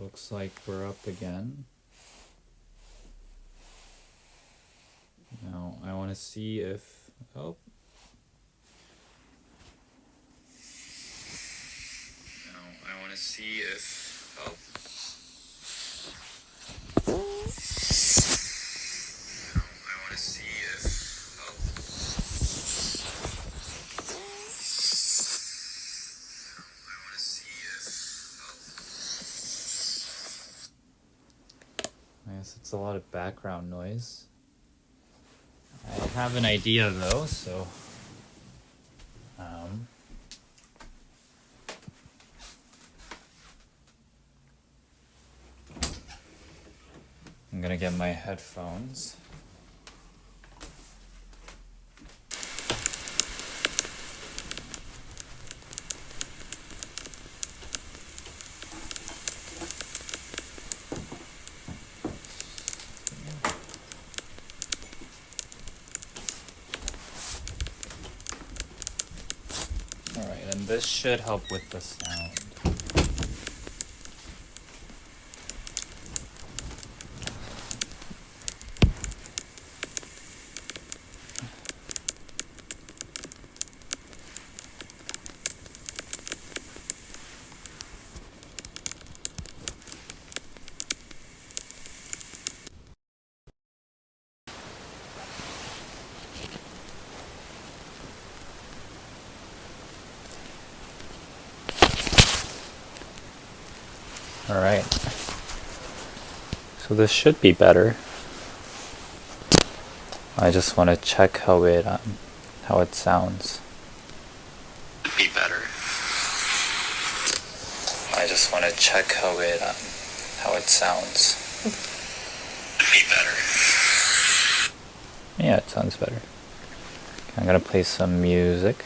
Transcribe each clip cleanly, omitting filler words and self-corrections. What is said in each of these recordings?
Looks like we're up again. Now I want to see if, oh. Now I want to see if, oh. Now I want to see if, oh. Now I want to see if, oh. I guess it's a lot of background noise. I have an idea though, so I'm gonna get my headphones. Alright, and this should help with the sound. Alright, so this should be better. I just want to check how it sounds. Be better. I just want to check how it sounds. Be better. Yeah, it sounds better. Okay, I'm gonna play some music.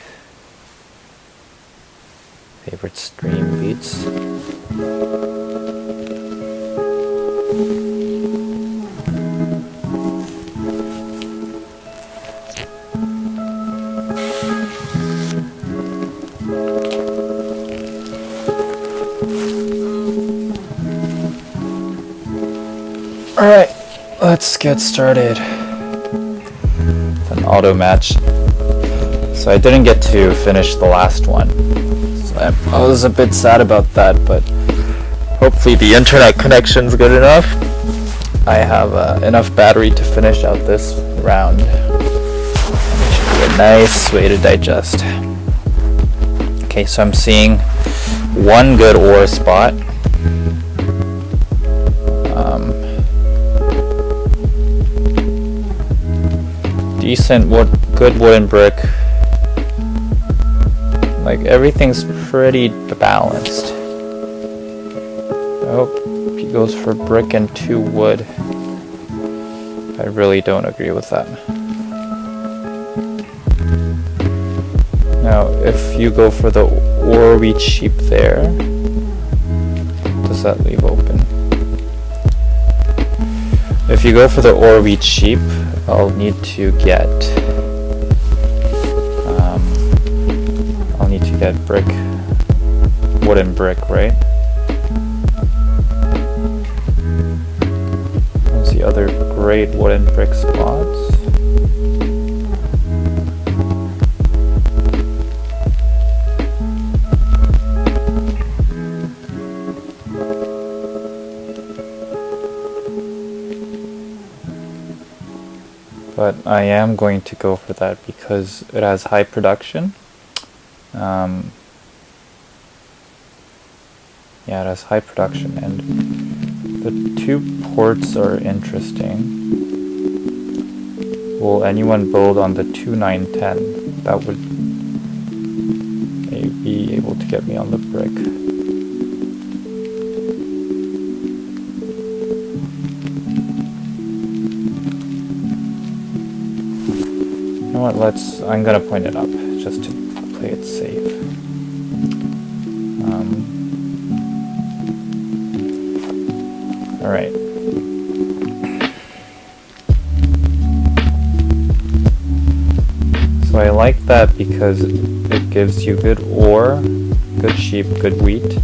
Favorite stream beats. Alright, let's get started. An auto match. So I didn't get to finish the last one. So I was a bit sad about that, but hopefully the internet connection's good enough. I have enough battery to finish out this round. It should be a nice way to digest. Okay, so I'm seeing one good ore spot. Decent good wooden brick. Like everything's pretty balanced. I hope he goes for brick and 2 wood. I really don't agree with that. Now, if you go for the ore wheat sheep there, does that leave open? If you go for the ore wheat sheep, I'll need to get brick, wooden brick, right? What's the other great wooden brick spots? But I am going to go for that because it has high production. Yeah, it has high production, and the 2 ports are interesting. Will anyone build on the 2, 9, 10? That would be able to get me on the brick. You know what, I'm gonna point it up just to play it safe. Alright. So I like that because it gives you good ore, good sheep, good wheat.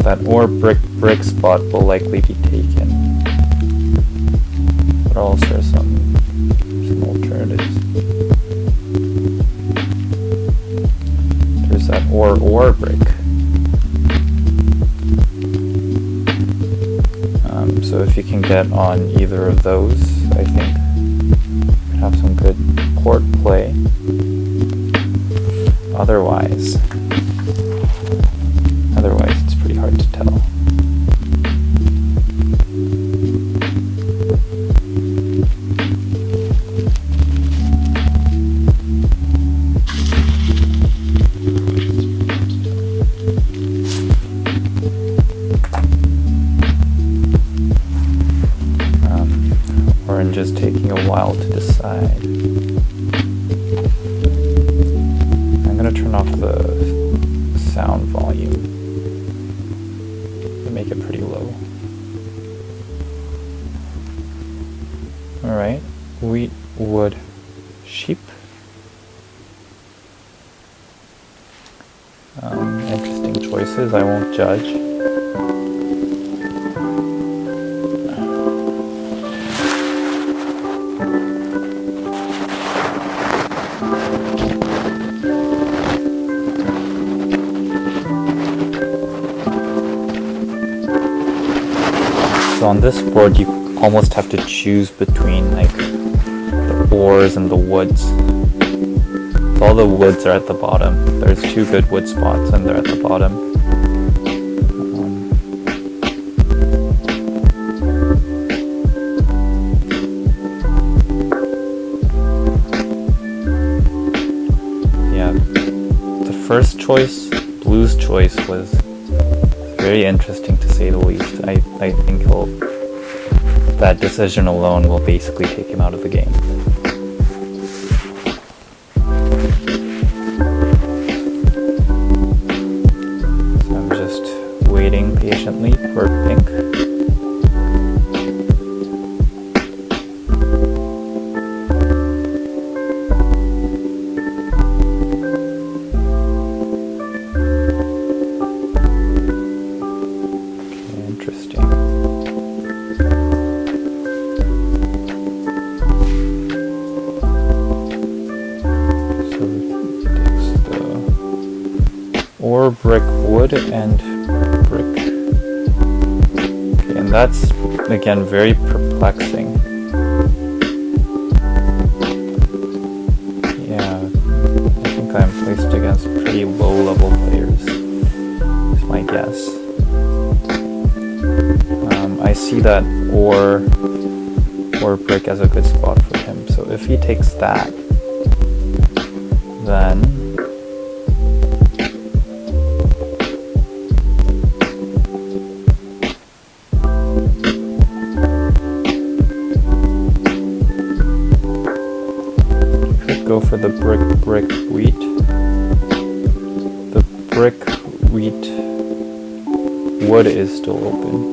that ore brick spot will likely be taken. But also some alternatives. There's that ore brick. So if you can get on either of those, I think you could have some good port play. Otherwise, it's pretty hard to tell. Orange is taking a while to decide. I'm gonna turn off the sound volume and make it pretty low. Alright, wheat, wood, sheep. Interesting choices, I won't judge. So on this board, you almost have to choose between like the ores and the woods. So all the woods are at the bottom. There's 2 good wood spots and they're at the bottom. Yeah, the first choice, blue's choice, was very interesting to say the least. I think that decision alone will basically take him out of the game. So I'm just waiting patiently for pink. Ore, brick, wood, and brick. Okay, and that's, again, very perplexing. Yeah, I think I'm placed against pretty low-level players, is my guess. I see that ore brick as a good spot for him, so if he takes that, then go for the brick, wheat. The brick, wheat, wood is still open.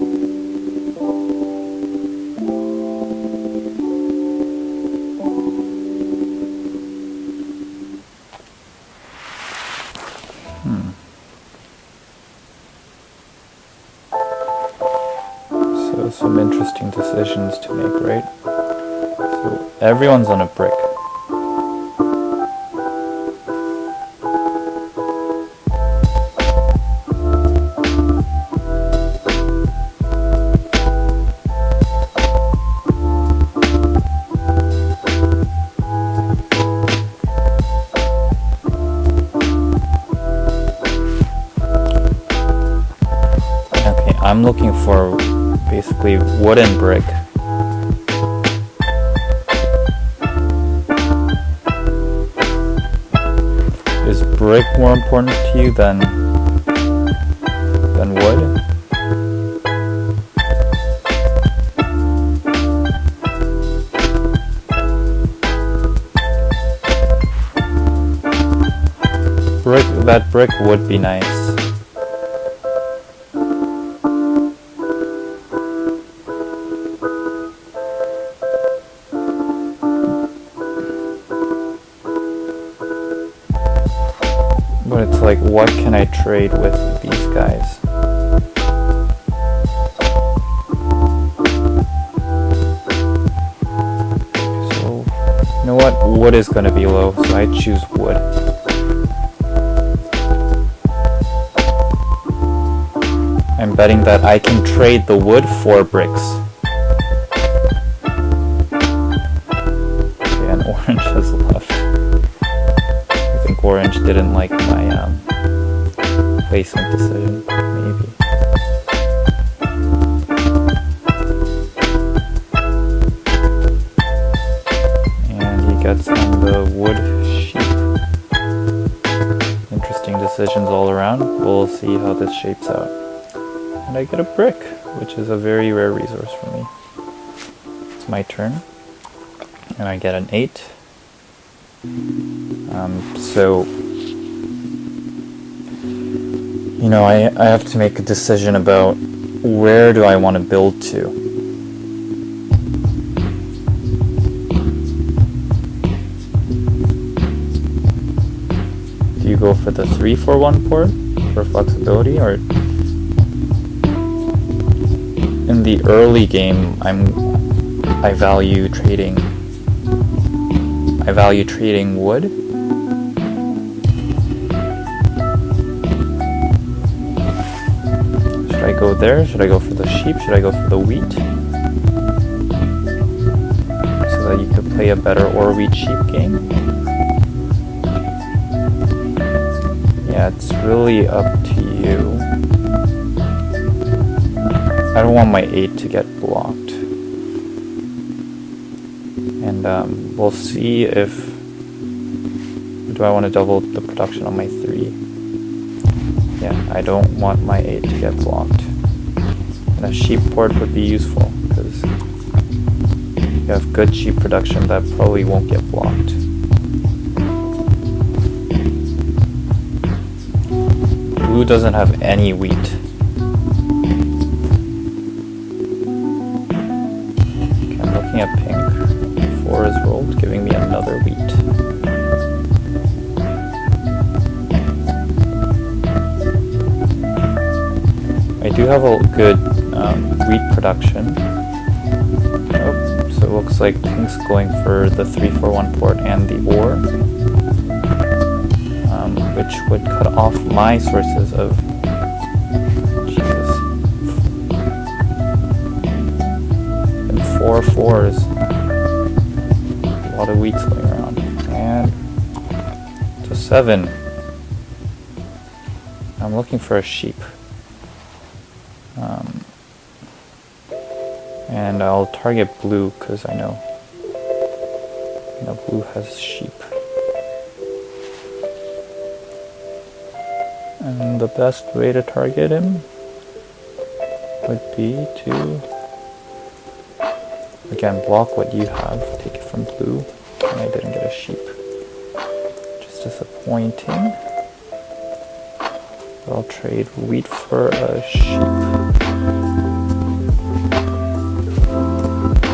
So some interesting decisions to make, right? So everyone's on a brick. I'm looking for basically wood and brick. Is brick more important to you than wood? That brick would be nice. But it's like, what can I trade with these guys? You know what? Wood is going to be low, so I choose wood. I'm betting that I can trade the wood for bricks. Okay, and orange has left. I think orange didn't like my placement decision, maybe. And he gets on the wood sheep. Interesting decisions all around. We'll see how this shapes out. And I get a brick, which is a very rare resource for me. It's my turn. And I get an 8. So, you know, I have to make a decision about where do I want to build to. Do you go for the 3-4-1 port for flexibility, or in the early game I value trading wood. Should I go there? Should I go for the sheep? Should I go for the wheat? So that you could play a better or wheat sheep game? Yeah, it's really up to you. I don't want my 8 to get blocked. And we'll see if... Do I want to double the production on my 3? Yeah, I don't want my 8 to get blocked. And a sheep port would be useful, because you have good sheep production that probably won't get blocked. Blue doesn't have any wheat. Okay, I'm looking at pink. 4 is rolled, giving me another wheat. I do have a good wheat production. Oh, so it looks like pink's going for the 3-4-1 port and the ore, which would cut off my sources of... Jesus. And 4 4s. A lot of wheats going around. And to 7. I'm looking for a sheep. And I'll target blue because I know blue has sheep. And the best way to target him would be to, again, block what you have, take it from blue, and I didn't get a sheep. Just disappointing. But I'll trade wheat for a sheep.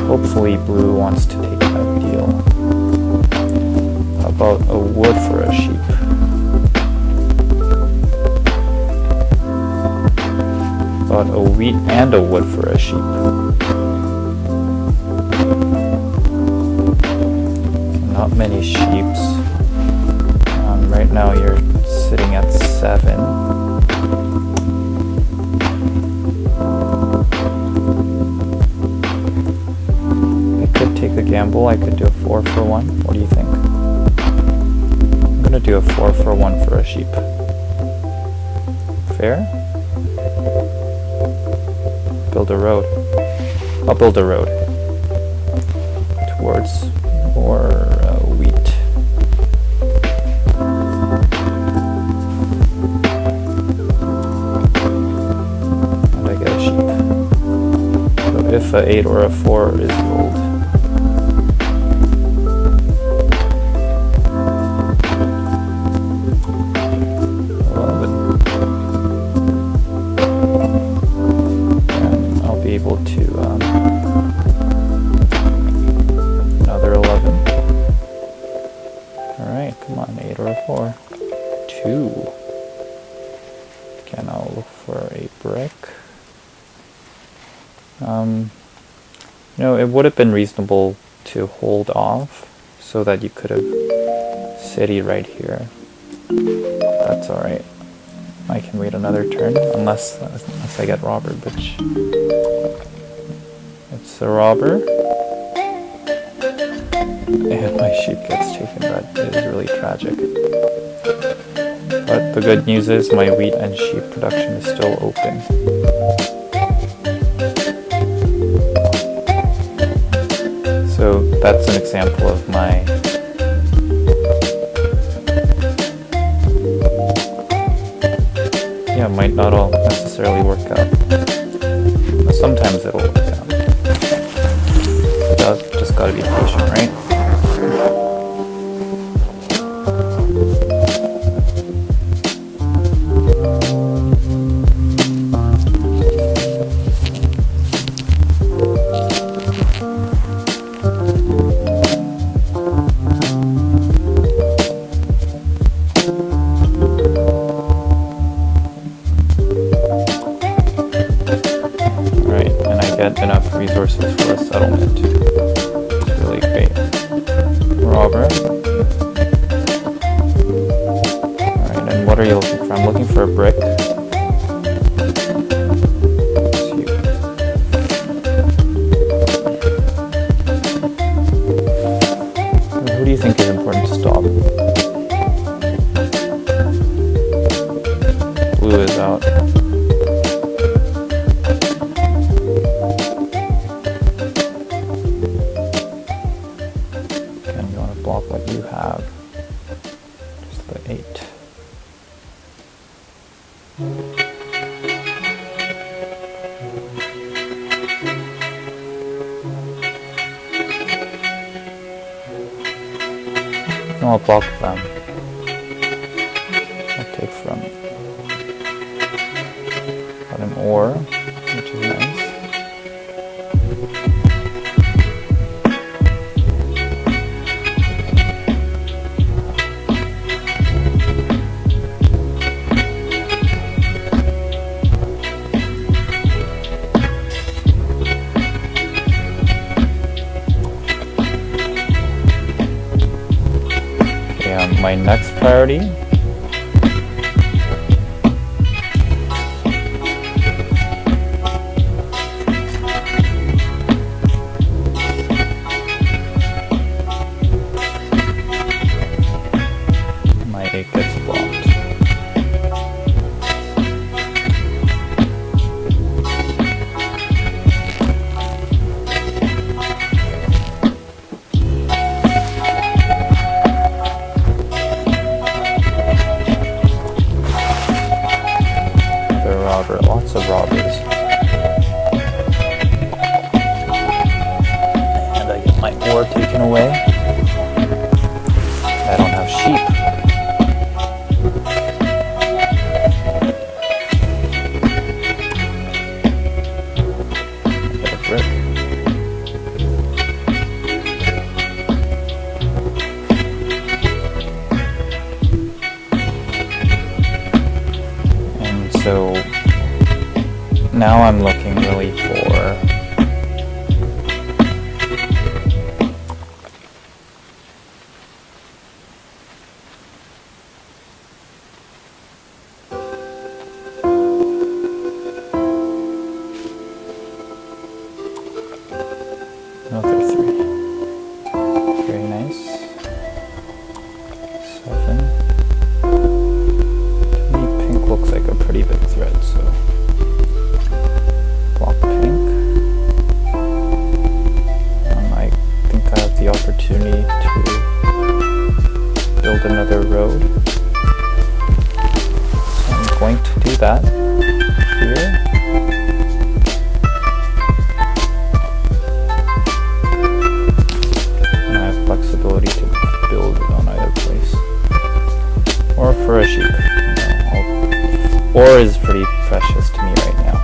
Hopefully blue wants to take that deal. How about a wood for a sheep? About a wheat and a wood for a sheep. Not many sheeps. Right now you're sitting at 7. Take a gamble. I could do a 4-for-1. What do you think? I'm gonna do a 4-for-1 for a sheep. Fair? Build a road. I'll build a road towards more wheat. And I get a sheep. So if a 8 or a 4 is rolled, able to another 11. Alright, come on, 8 or a 4. 2. Again, I'll look for a brick. It would have been reasonable to hold off, so that you could have city right here. That's alright. I can wait another turn, unless I get robber, which... It's a robber. And my sheep gets taken. That is really tragic. But the good news is my wheat and sheep production is still open. So that's an example of my might not all necessarily work out. But sometimes it'll work out. Just gotta be patient, right? Enough resources for a settlement. It's really great. Robber. Alright, and what are you looking for? I'm looking for a brick. It's you. Who do you think is important to stop? Blue is out. What you have, just the 8. I'll block them. I'll take from got an ore, which is nice. My next priority my 8 gets blocked. Lots of robbers. And I get my ore taken away. I don't have sheep. I get a brick. And so now I'm looking really for another 3. Very nice. 7. To me, pink looks like a pretty big threat, so block pink. I think I have the opportunity to build another road. So I'm going to do that here. And I have flexibility to build it on either place. Or for a sheep. Ore is pretty precious to me right now.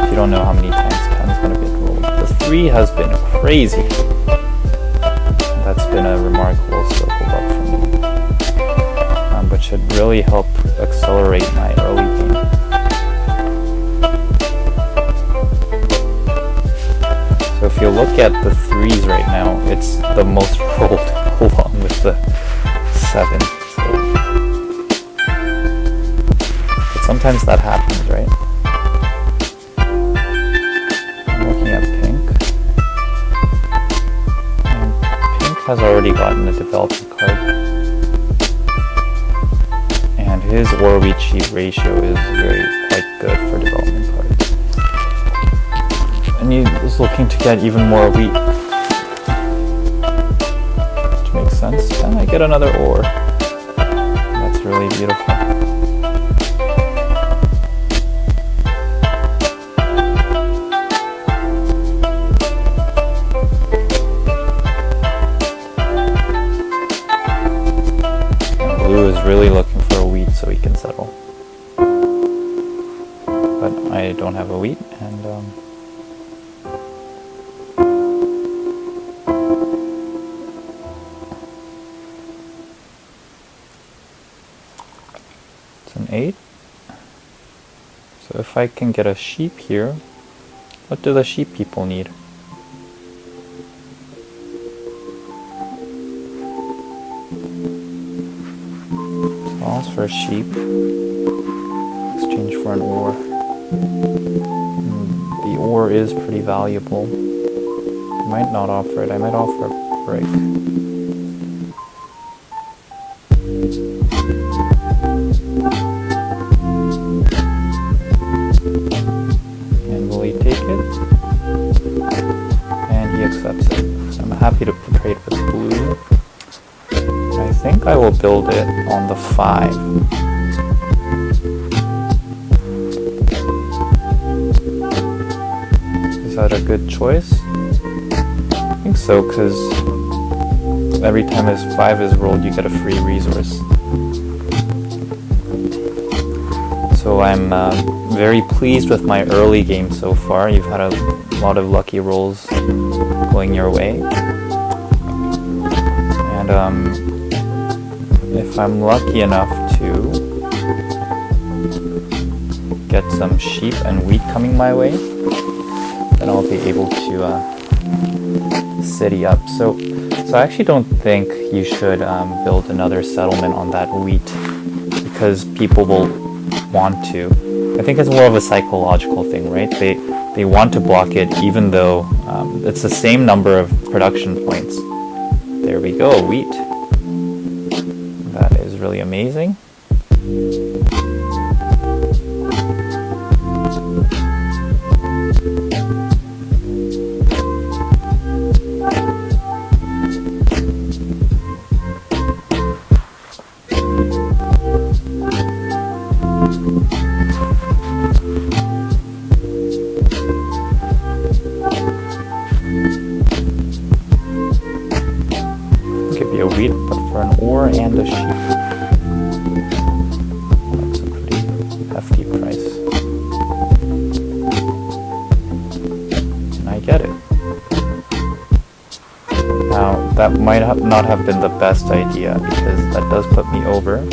You don't know how many times 10 is going to get rolled. The 3 has been crazy. That's been a remarkable circle up for me. But should really help accelerate my early game. So if you look at the 3s right now, it gets the most rolled along with the 7. So. But sometimes that happens, right? I'm looking at pink. And pink has already gotten a development card. And his Ore-Wheat Sheep ratio is quite good for development cards. And he is looking to get even more wheat. Which makes sense. And I get another ore. That's really beautiful. And blue is really looking for a wheat so he can settle. But I don't have a wheat, and it's an 8. So if I can get a sheep here, what do the sheep people need? So I'll ask for a sheep, exchange for an ore. The ore is pretty valuable. I might not offer it. I might offer a brick. And will he take it? And he accepts it. So I'm happy to trade with blue. I think I will build it on the 5. Is that a good choice? I think so, because every time his 5 is rolled, you get a free resource. So I'm very pleased with my early game so far. You've had a lot of lucky rolls going your way. And if I'm lucky enough to get some sheep and wheat coming my way, then I'll be able to city up. So I actually don't think you should build another settlement on that wheat, because people will want to. I think it's more of a psychological thing, right? They want to block it even though it's the same number of production points. There we go, wheat. That is really amazing. A wheat, but for an ore and a sheep. That's a pretty hefty price. And I get it. Now, that might not have been the best idea, because that does put me over.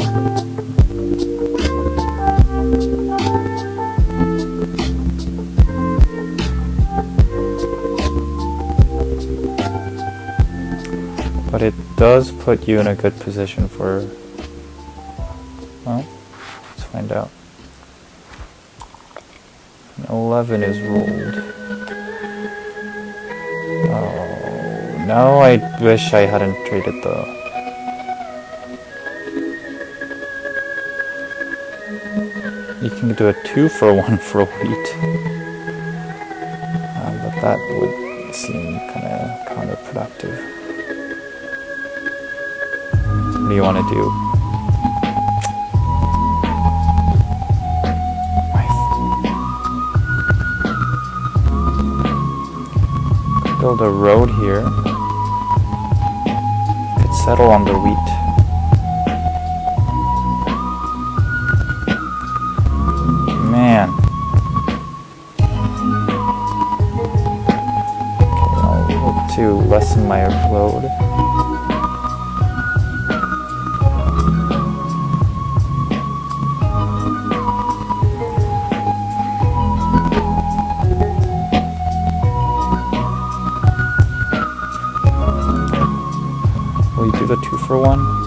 But it does put you in a good position for, well, let's find out. An 11 is rolled. Oh, no, I wish I hadn't traded the... You can do a 2 for 1 for a wheat. But that would seem kind of counterproductive. What do you want to do? Build a road here. Could settle on the wheat. Man. Okay, I'll look to lessen my load. we do the 2-for-1?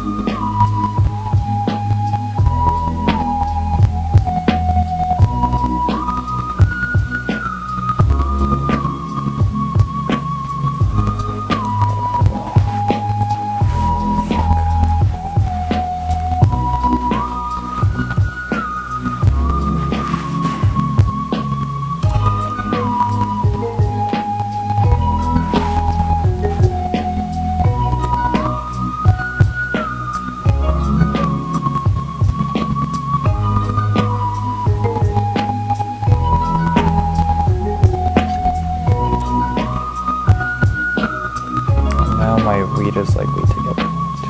My wheat is likely to get blocked.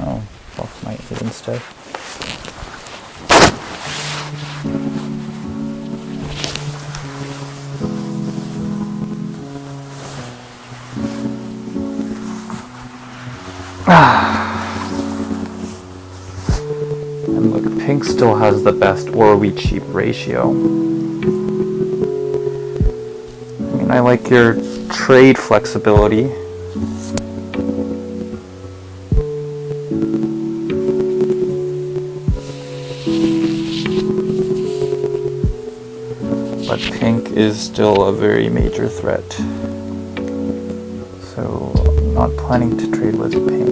Oh, block my 8 instead. And look, pink still has the best ore wheat sheep ratio. I mean, I like your trade flexibility. But pink is still a very major threat. So I'm not planning to trade with pink.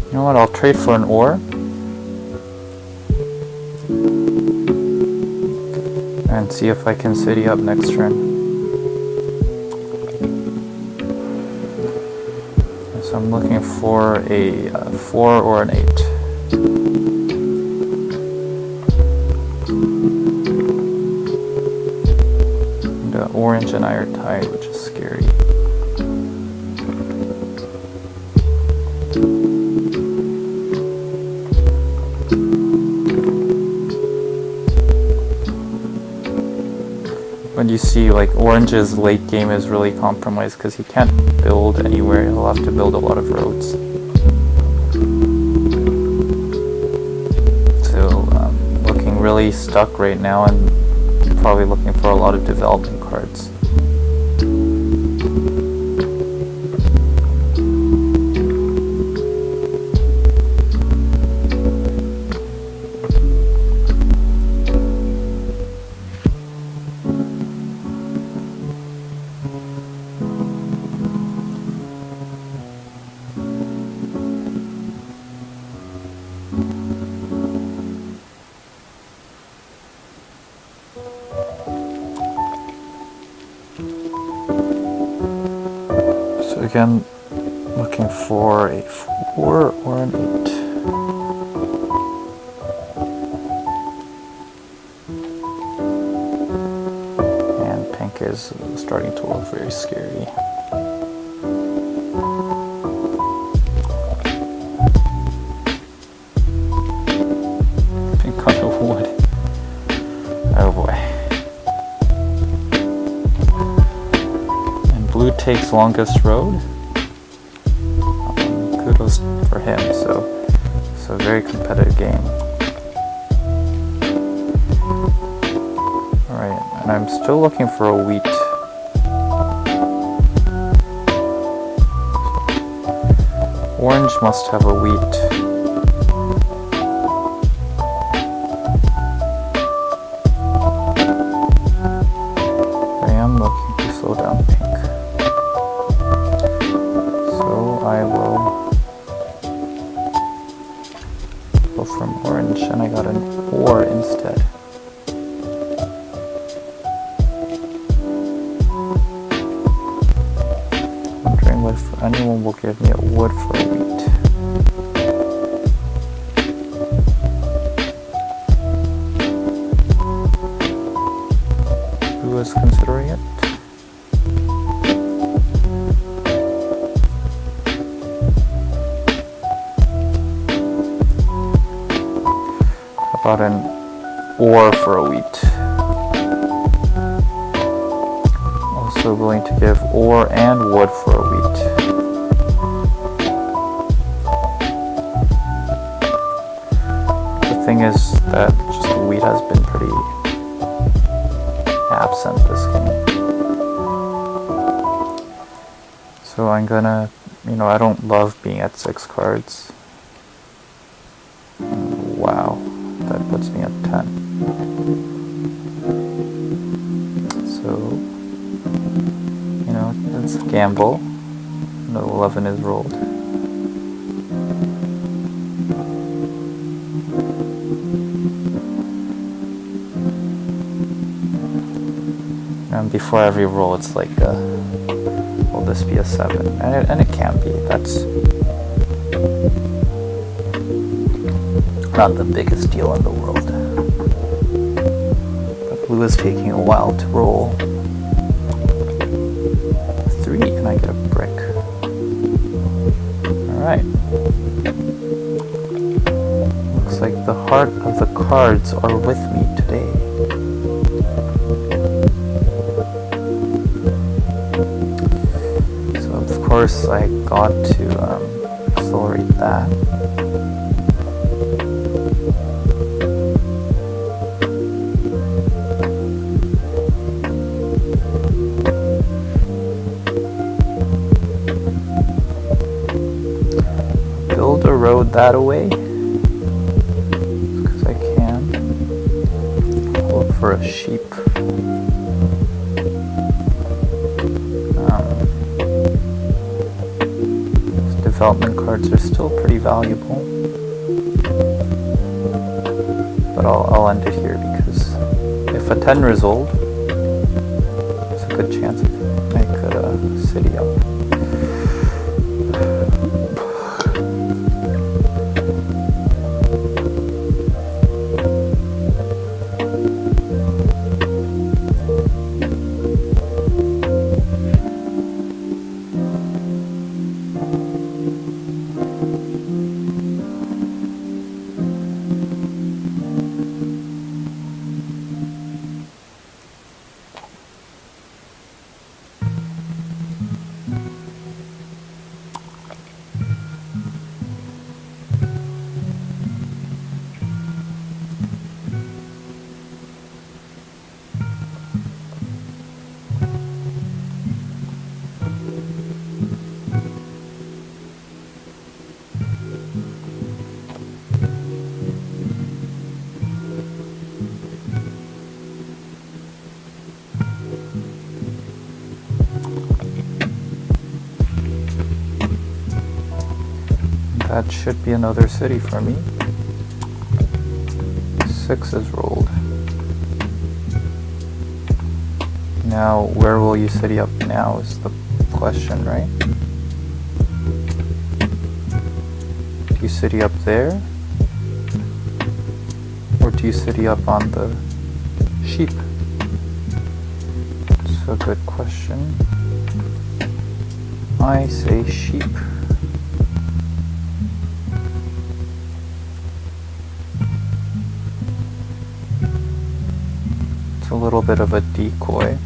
You know what, I'll trade for an ore. And see if I can city up next turn. So I'm looking for a 4 or an 8. And orange and I are tied, which is scary. When you see like orange's late game is really compromised because he can't build anywhere, he'll have to build a lot of roads. So looking really stuck right now and probably looking for a lot of development cards. Again, looking for a 4 or an 8. And pink is starting to look very scary. Pink got a wood. Oh boy. Blue takes longest road. Kudos for him. So it's a very competitive game. All right, and I'm still looking for a wheat. Orange must have a wheat. I am looking to slow down pink. I will and I got an or instead. Wondering if anyone will give me a wood for a wheat. Who is considering it? About an or for a wheat. Also willing to give or and wood for a wheat. The thing is that just wheat has been pretty absent this game. So I'm gonna, I don't love being at 6 cards. Wow. That puts me at 10. So, it's a gamble. No 11 is rolled. And before every roll, it's like, will this be a 7? And it can be. That's not the biggest deal in the world. But blue is taking a while to roll. 3 and I get a brick. Alright. Looks like the heart of the cards are with me today. So of course I got to accelerate that. Build a road that way because I can. Look for a sheep. Development cards are still pretty valuable, but I'll end it here because if a 10 is old, there's a good chance I could city up. That should be another city for me. 6 is rolled. Now, where will you city up now is the question, right? Do you city up there? Or do you city up on the sheep? It's a good question. I say sheep. A little bit of a decoy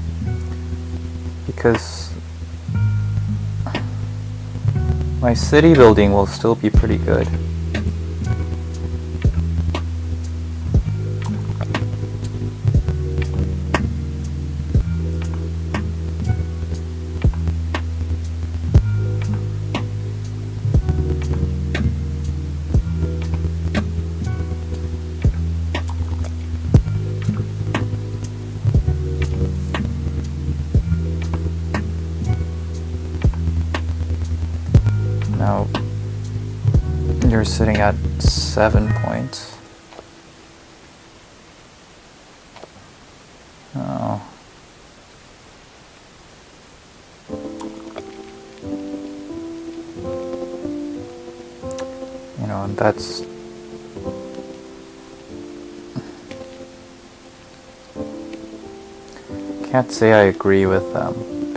because my city building will still be pretty good. Now, you're sitting at 7 points. know, and that's can't say I agree with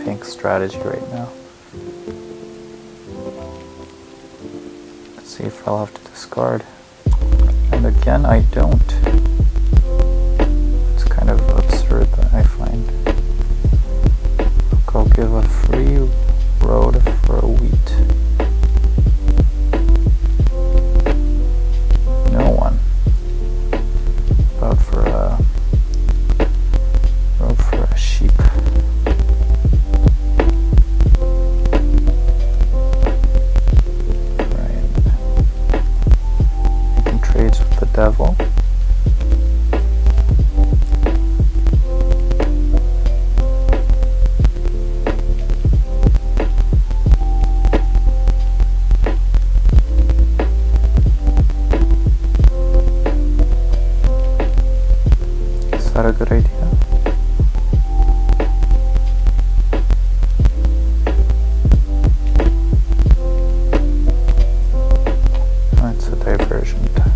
Pink's strategy right now. Let's see if I'll have to discard. And again, I don't. It's kind of absurd that I find. I'll give a free road for a wheat. No one. About for a road for a sheep. Right. Making trades with the devil. Is that a good idea? That's a diversion tactic.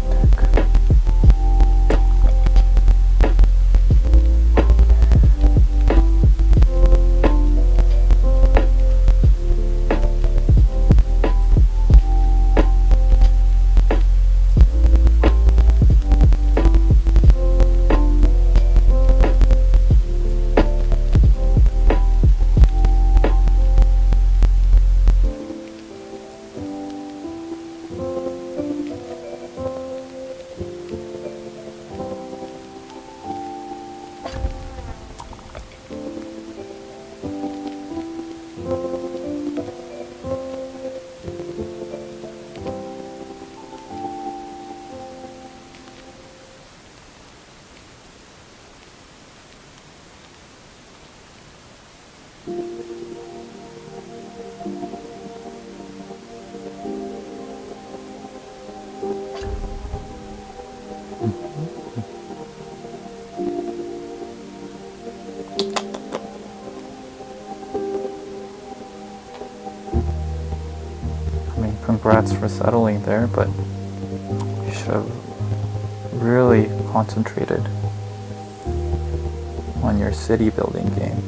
I mean, congrats for settling there, but you should have really concentrated on your city building game.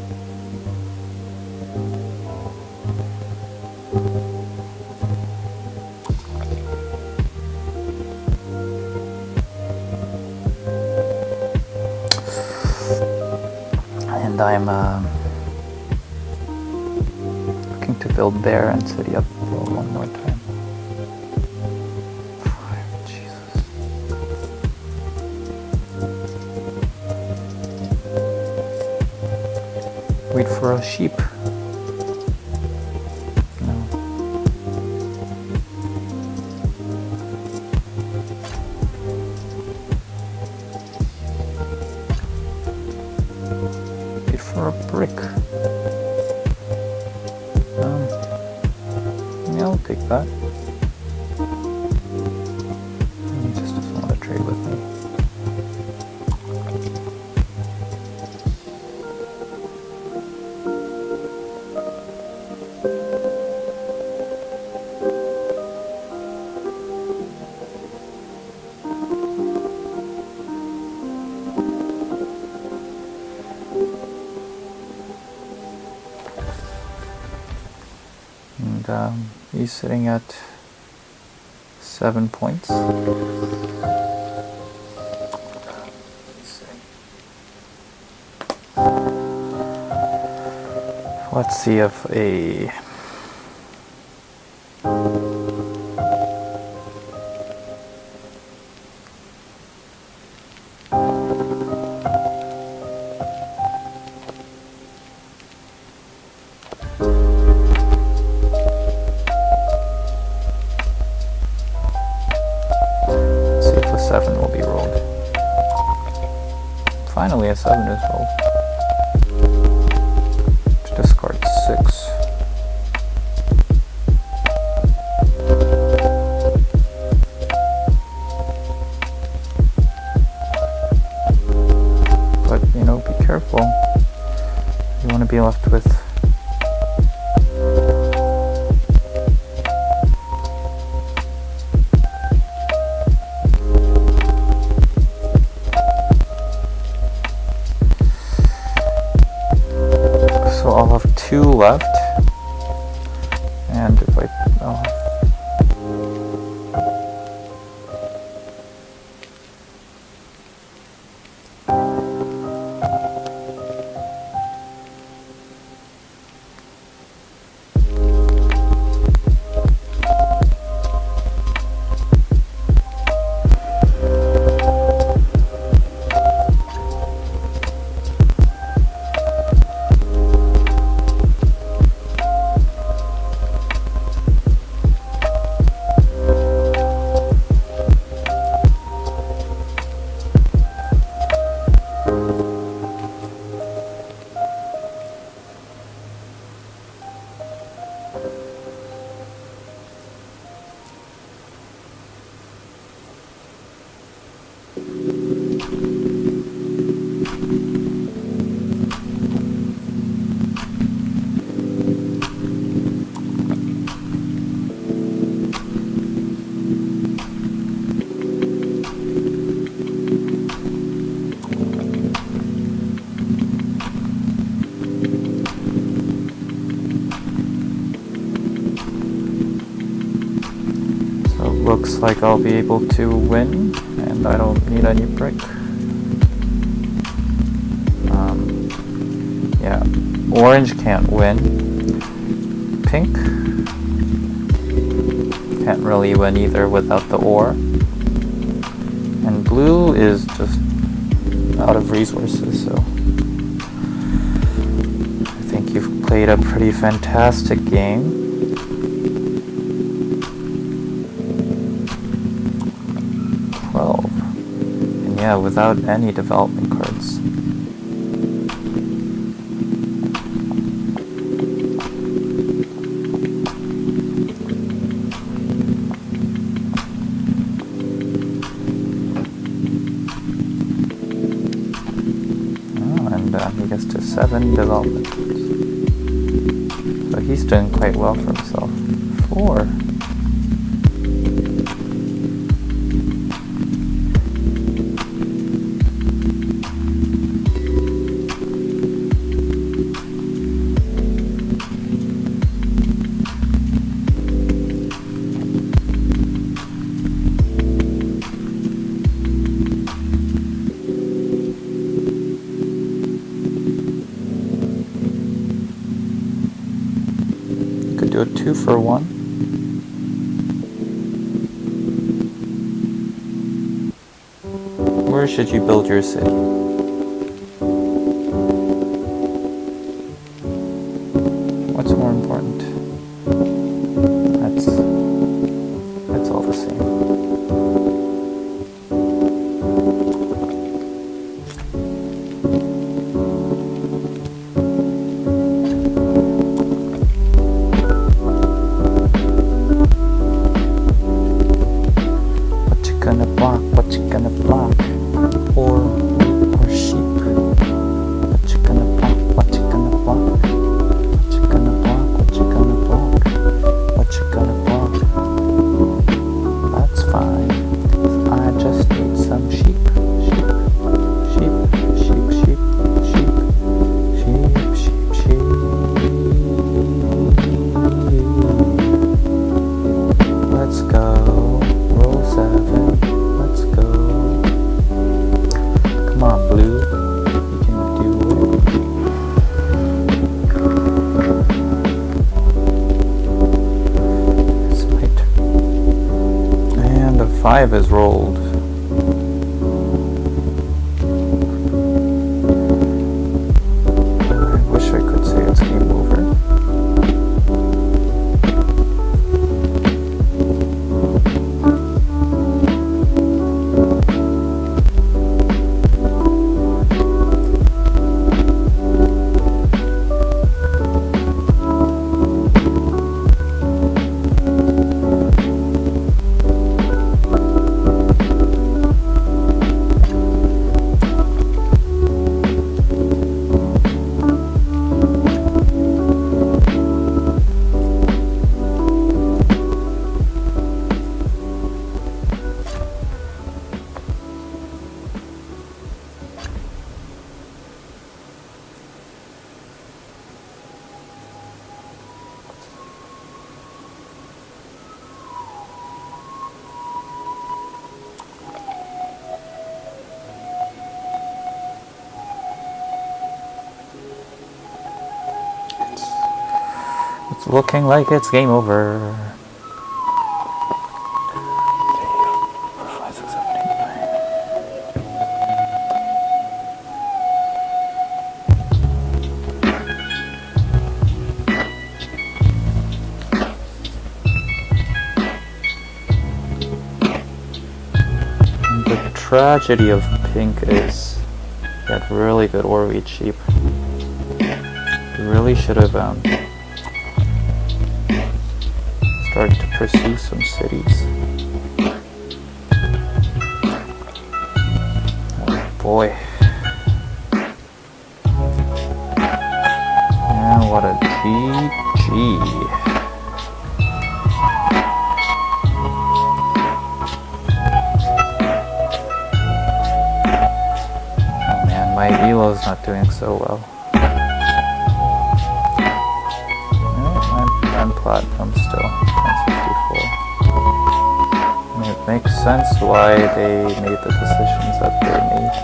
And I'm looking to build there and city up for one more time. 5, Jesus. Wait for a sheep. No. Wait for a brick. Yeah, I'll take that. He just doesn't want to trade with me. And he's sitting at 7 points. Let's see if a finally a 7 is rolled. To discard 6. But, you know, be careful. You want to be left with left. And if I... Oh. Looks like I'll be able to win, and I don't need any brick. Yeah, orange can't win. Pink can't really win either without the ore. And blue is just out of resources, so I think you've played a pretty fantastic game. Yeah, without any development cards. Oh, and he gets to 7 development cards. So he's doing quite well for himself. 4. Do a 2 for 1. Where should you build your city? What's more important? That's all the same. What you gonna block? Or sheep? What you gonna block? What you gonna block? What you gonna block? What you gonna block? What you gonna block? That's fine. I just need some sheep. Let's go. Roll 7. Let's go. Come on, blue. You can do it. It's my turn. And a 5 is rolled. I wish I could say it's game over. looking like it's game over. 3, 4, 5, 6, 7, 8, 9. The tragedy of pink is he had really good or we cheap. He really should have started to pursue some cities. Oh boy. And what a GG. My Elo's not doing so well. No, I'm platinum still, 1064. I mean, it makes sense why they made the decisions that they made.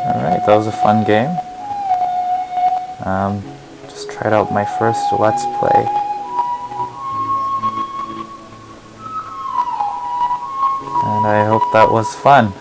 Alright, that was a fun game. Just tried out my first Let's Play. And I hope that was fun.